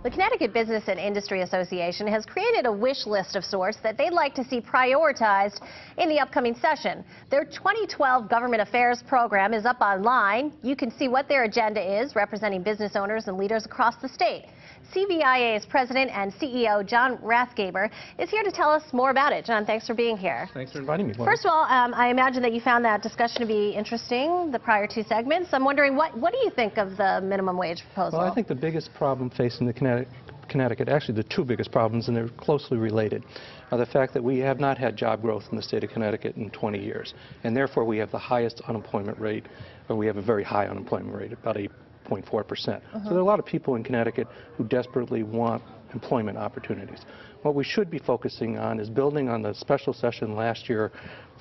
The Connecticut Business and Industry Association has created a wish list of sorts that they'd like to see prioritized in the upcoming session. Their 2012 Government Affairs program is up online. You can see what their agenda is, representing business owners and leaders across the state. CBIA's President and CEO, John Rathgeber, is here to tell us more about it. John, thanks for being here. Thanks for inviting me. First of all, I imagine that you found that discussion to be interesting, the prior two segments. I'm wondering, what do you think of the minimum wage proposal? Well, I think the biggest problem facing the Connecticut, actually the two biggest problems, and they're closely related, are the fact that we have not had job growth in the state of Connecticut in 20 years. And therefore, we have the highest unemployment rate, or we have a very high unemployment rate, about 8.4%. So there are a lot of people in Connecticut who desperately want employment opportunities. What we should be focusing on is building on the special session last year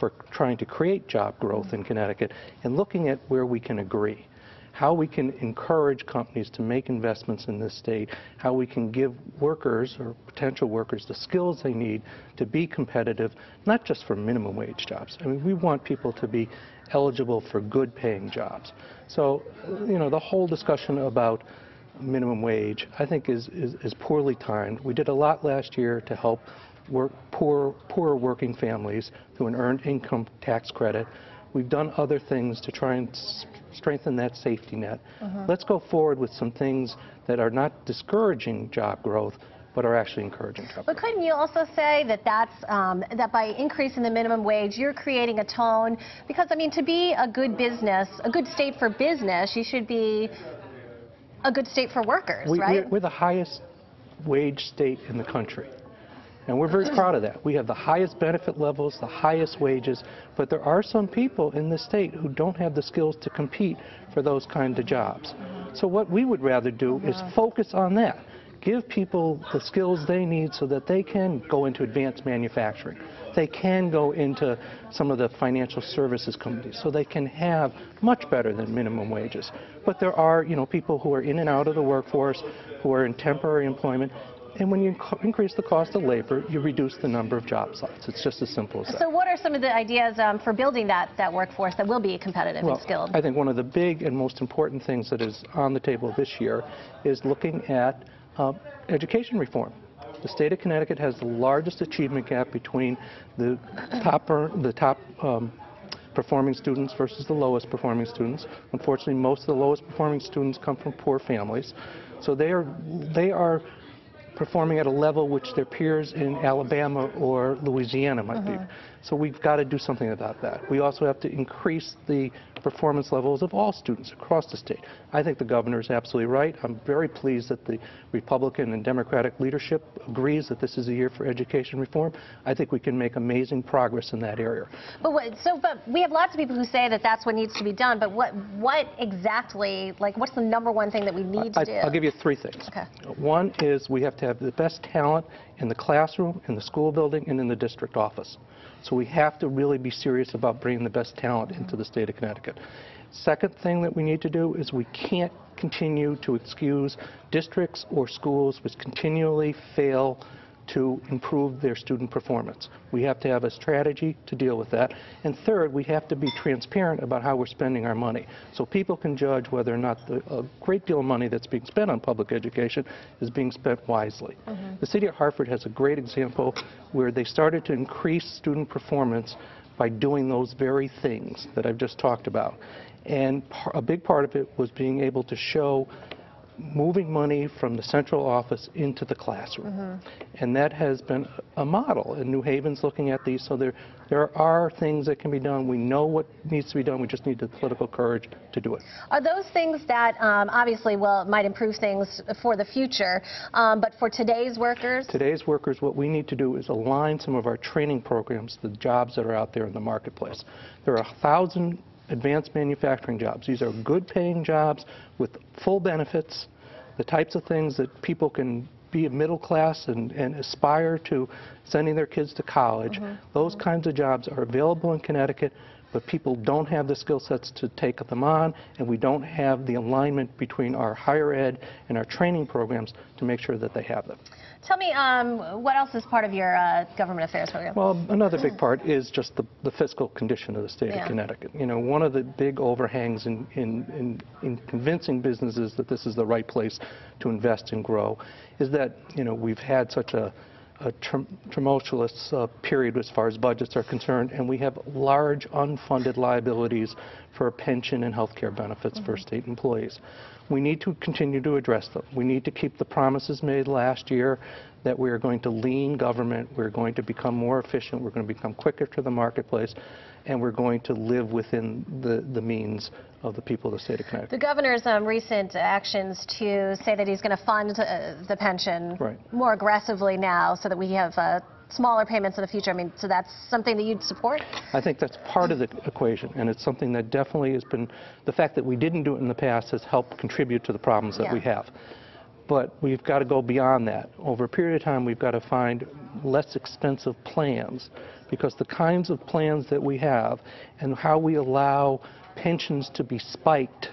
for trying to create job growth in Connecticut and looking at where we can agree. How we can encourage companies to make investments in this state, how we can give workers or potential workers the skills they need to be competitive, not just for minimum wage jobs. I mean, we want people to be eligible for good paying jobs. So, you know, the whole discussion about minimum wage, I think, is poorly timed. We did a lot last year to help poor working families through an earned income tax credit. We've done other things to try and strengthen that safety net. Let's go forward with some things that are not discouraging job growth, but are actually encouraging job growth. But couldn't you also say that that by increasing the minimum wage, you're creating a tone? Because, I mean, to be a good business, a good state for business, you should be a good state for workers, right? We're the highest wage state in the country. And we're very proud of that. We have the highest benefit levels, the highest wages, but there are some people in the state who don't have the skills to compete for those kinds of jobs. So what we would rather do is focus on that. Give people the skills they need so that they can go into advanced manufacturing. They can go into some of the financial services companies, so they can have much better than minimum wages. But there are, you know, people who are in and out of the workforce, who are in temporary employment. And when you increase the cost of labor, you reduce the number of job slots. It's just as simple as that. So what are some of the ideas for building that workforce that will be competitive and skilled? I think one of the big and most important things that is on the table this year is looking at education reform. The state of Connecticut has the largest achievement gap between the top performing students versus the lowest performing students. Unfortunately, most of the lowest performing students come from poor families. So they are performing at a level which their peers in Alabama or Louisiana might be. So we've got to do something about that. We also have to increase the performance levels of all students across the state. I think the governor is absolutely right. I'm very pleased that the Republican and Democratic leadership agrees that this is a year for education reform. I think we can make amazing progress in that area. But we have lots of people who say that that's what needs to be done, but what exactly, like, what's the number one thing that we need to do? I'll give you three things. Okay. One is we have to have the best talent in the classroom, in the school building, and in the district office. So we have to really be serious about bringing the best talent into the state of Connecticut. Second thing that we need to do is we can't continue to excuse districts or schools which continually fail to improve their student performance. We have to have a strategy to deal with that. And third, we have to be transparent about how we're spending our money, so people can judge whether or not a great deal of money that's being spent on public education is being spent wisely. The city of Hartford has a great example where they started to increase student performance by doing those very things that I've just talked about. And a big part of it was being able to show moving money from the central office into the classroom. And that has been a model, and New Haven's looking at these, so there are things that can be done. We know what needs to be done. We just need the political courage to do it. Are those things that obviously might improve things for the future, but for today's workers? Today's workers, what we need to do is align some of our training programs to the jobs that are out there in the marketplace. There are 1,000 advanced manufacturing jobs. These are good paying jobs with full benefits, the types of things that people can be middle class and aspire to sending their kids to college. Those kinds of jobs are available in Connecticut, but people don't have the skill sets to take them on, and we don't have the alignment between our higher ed and our training programs to make sure that they have them. Tell me, what else is part of your government affairs program? Well, another big part is just the fiscal condition of the state of Connecticut. You know, one of the big overhangs in convincing businesses that this is the right place to invest and grow is that, you know, we've had such a tumultuous period as far as budgets are concerned, and we have large unfunded liabilities for pension and health care benefits for state employees. We need to continue to address them. We need to keep the promises made last year that we are going to lean government, we're going to become more efficient, we're going to become quicker to the marketplace, and we're going to live within the means of the people of the state of Connecticut. The governor's recent actions to say that he's going to fund the pension more aggressively now so that we have smaller payments in the future. I mean, so that's something that you'd support? I think that's part of the equation, and it's something that definitely has been, the fact that we didn't do it in the past has helped contribute to the problems that we have. But we've got to go beyond that. Over a period of time, we've got to find less expensive plans, because the kinds of plans that we have and how we allow pensions to be spiked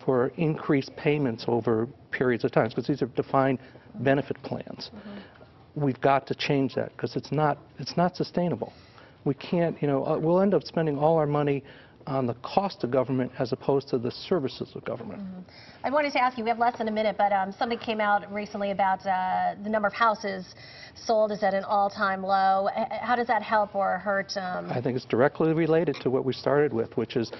for increased payments over periods of time, because these are defined benefit plans. We've got to change that, because it's not sustainable. We can't, you know, we'll end up spending all our money on the cost of government as opposed to the services of government. I wanted to ask you, we have less than a minute, but something came out recently about the number of houses sold is at an all-time low. How does that help or hurt? I think it's directly related to what we started with, which is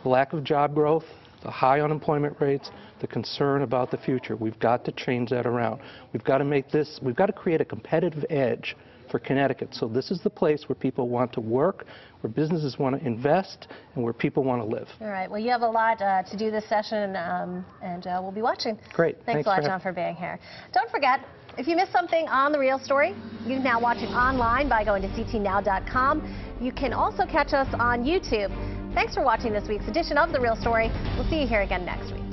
lack of job growth, the high unemployment rates, the concern about the future. We've got to change that around. We've got to make this, we've got to create a competitive edge for Connecticut. So this is the place where people want to work, where businesses want to invest, and where people want to live. All right. Well, you have a lot to do this session, and we'll be watching. Great. Thanks a lot, John, for being here. Don't forget, if you missed something on The Real Story, you can now watch it online by going to ctnow.com. You can also catch us on YouTube. Thanks for watching this week's edition of The Real Story. We'll see you here again next week.